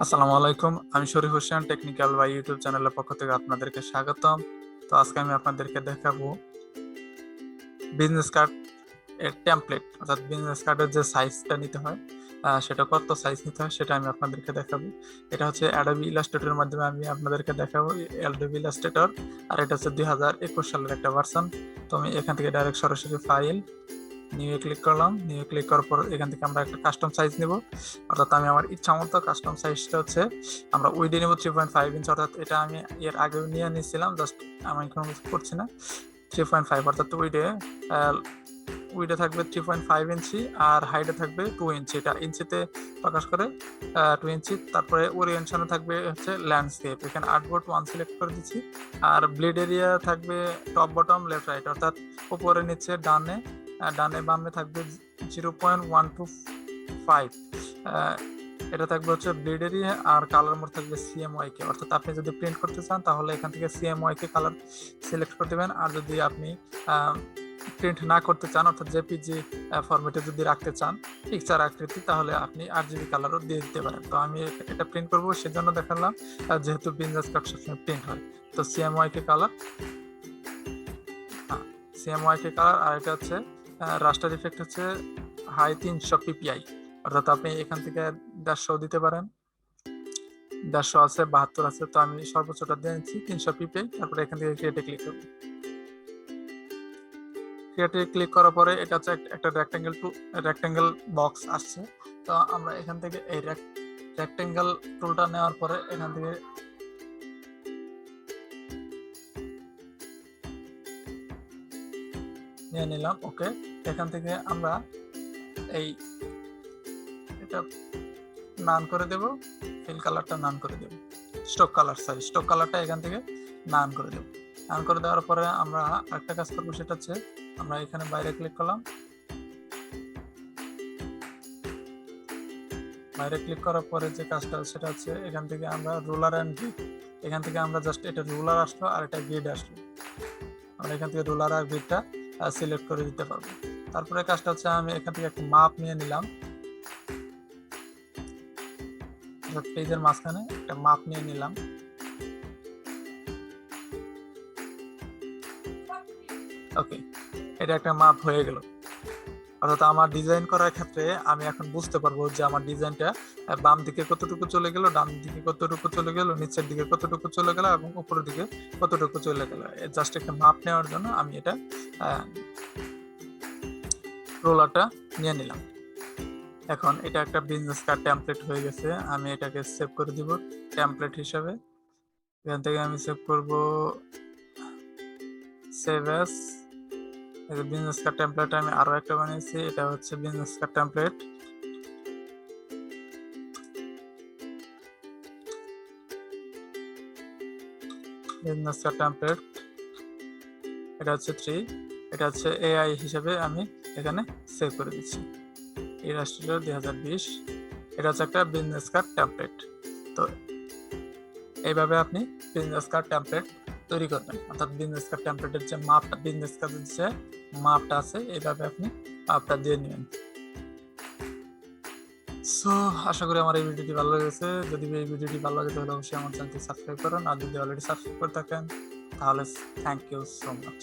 আসসালামু আলাইকুম, আমি Sharif Hossain, technical by YouTube চ্যানেলের পক্ষ থেকে আপনাদেরকে স্বাগতম। তো আজকে আমি আপনাদেরকে দেখাবো বিজনেস কার্ড এর টেমপ্লেট, অর্থাৎ বিজনেস কার্ডের যে সাইজটা নিতে হয়, সেটা কত সাইজ নিতে হয় সেটা আমি আপনাদেরকে দেখাবো। এটা হচ্ছে অ্যাডোবি ইলাস্ট্রেটরের মাধ্যমে আমি আপনাদেরকে দেখাবো, অ্যাডোবি ইলাস্ট্রেটর। আর এটা হচ্ছে 2021 সালের একটা ভার্সন। তো আমি এখান থেকে ডাইরেক্ট সরাসরি ফাইল নিউ ক্লিক করলাম। নিউ ক্লিক করার পর এখান থেকে আমরা একটা কাস্টম সাইজ নিব, অর্থাৎ আমি আমার ইচ্ছা মতো কাস্টম সাইজটা হচ্ছে আমরা উইডে নেব 3.5 ইঞ্চ, অর্থাৎ এটা আমি এর আগেও নিয়ে নিয়েছিলাম, জাস্ট আমি কোনো কিছু করছি না। 3.5 অর্থাৎ উইডে উইডে থাকবে 3.5 ইঞ্চি, আর হাইটে থাকবে 2 ইঞ্চি। এটা ইঞ্চিতে প্রকাশ করে 2 ইঞ্চি। তারপরে ওরিয়েন্টেশনে থাকবে হচ্ছে ল্যান্ডস্কেপ, এখানে আর্টবোর্ড 1 সিলেক্ট করে দিচ্ছি। আর ব্লেড এরিয়া থাকবে টপ বটম লেফট রাইট, অর্থাৎ উপরে নিচে ডানে ডানে বামে থাকবে 0.125। এটা থাকবে হচ্ছে ব্লেড এরিয়া, আর কালার মোড থাকবে সিএমওয়াই কে, অর্থাৎ আপনি যদি প্রিন্ট করতে চান তাহলে এখান থেকে সিএমওয়াই কে কালার সিলেক্ট করে দেবেন। আর যদি আপনি প্রিন্ট না করতে চান, অর্থাৎ জেপিজি ফরম্যাটে যদি রাখতে চান পিকচার আকৃতি, তাহলে আপনি আরজিবি কালারও দিয়ে দিতে পারেন। তো আমি এটা প্রিন্ট করবো, সেজন্য দেখালাম, যেহেতু বিজনেস কার্ড সবসময় প্রিন্ট হয়। তো সিএমওয়াই কে কালার, সিএমওয়াই কে কালার। আর এটা হচ্ছে রাস্টার ইফেক্ট হচ্ছে হাই 300 পিপিআই, অর্থাৎ আপনি এখান থেকে 150 দিতে পারেন। 150 আছে, 72 আছে, তো আমি সর্বোচ্চটা দিয়ে নিচ্ছি 300 পিপিআই। তারপরে এখান থেকে ক্রিয়েটে ক্লিক করবো। ক্রিয়েটে ক্লিক করার পরে এটা হচ্ছে একটা রেক্টেঙ্গেল বক্স আসছে। তো আমরা এখান থেকে এই রেক্টেঙ্গেল টুলটা নেওয়ার পরে এখান থেকে নিয়ে নিলাম। ওকে, এখান থেকে আমরা এই এটা নান করে দেব, ফিল কালারটা নান করে দেব, স্টক কালারটা এখান থেকে নান করে দেব। নান করে দেওয়ার পরে আমরা একটা কাজ করবো, সেটা হচ্ছে আমরা এখানে বাইরে ক্লিক করলাম। বাইরে ক্লিক করার পরে যে কাজটা সেটা হচ্ছে এখান থেকে আমরা রুলার অ্যান্ড গ্রিড, এখান থেকে আমরা জাস্ট এটা রুলার আসলো আর এটা গ্রিড আসলো, আমরা এখান থেকে রুলার আর গ্রিডটা সিলেক্ট করে দিতে পারবো। তারপরে কাজটা হচ্ছে আমি এখান থেকে একটা মাপ নিয়ে নিলাম, পেজের মাঝখানে একটা মাপ নিয়ে নিলাম। ওকে, এটা একটা মাপ হয়ে গেল, অর্থাৎ আমার ডিজাইন করার ক্ষেত্রে আমি এখন বুঝতে পারবো যে আমার ডিজাইনটা বাম দিকে কতটুকু চলে গেল, ডান দিকে কতটুকু চলে গেল, নিচের দিকে কতটুকু চলে গেল এবং উপরের দিকে কতটুকু চলে গেল। জাস্ট একটা মাপ নেওয়ার জন্য আমি এটা রোলারটা নিয়ে নিলাম। এখন এটা একটা বিজনেস কার্ড টেমপ্লেট হয়ে গেছে, আমি এটাকে সেভ করে দিব টেমপ্লেট হিসাবে। এখান থেকে আমি সেভ করব save as. Business card template আমি আরো একটা বানিয়েছি, এটা হচ্ছে business card template. Business card template এটা হচ্ছে 3, এটা হচ্ছে এআই হিসেবে আমি এখানে সেভ করে দিচ্ছি, ইলাস্ট্রেটর 2020। এটা হচ্ছে একটা বিজনেস কার্ড টেমপ্লেট। তো এইভাবে আপনি বিজনেস কার্ড টেমপ্লেট তৈরি করবেন, অর্থাৎ বিজনেস কার্ড টেমপ্লেটের যে মাপটা, বিজনেস কার্ডের যে মাপটা আছে, এইভাবে আপনি মাপটা দিয়ে নেবেন। সো আশা করি আমার এই ভিডিওটি ভালো লেগেছে। যদি এই ভিডিওটি ভালো লাগে তাহলে অবশ্যই আমার চ্যানেলটি সাবস্ক্রাইব করুন, আর যদি অলরেডি সাবস্ক্রাইব করে থাকেন তাহলে থ্যাংক ইউ সো মাচ।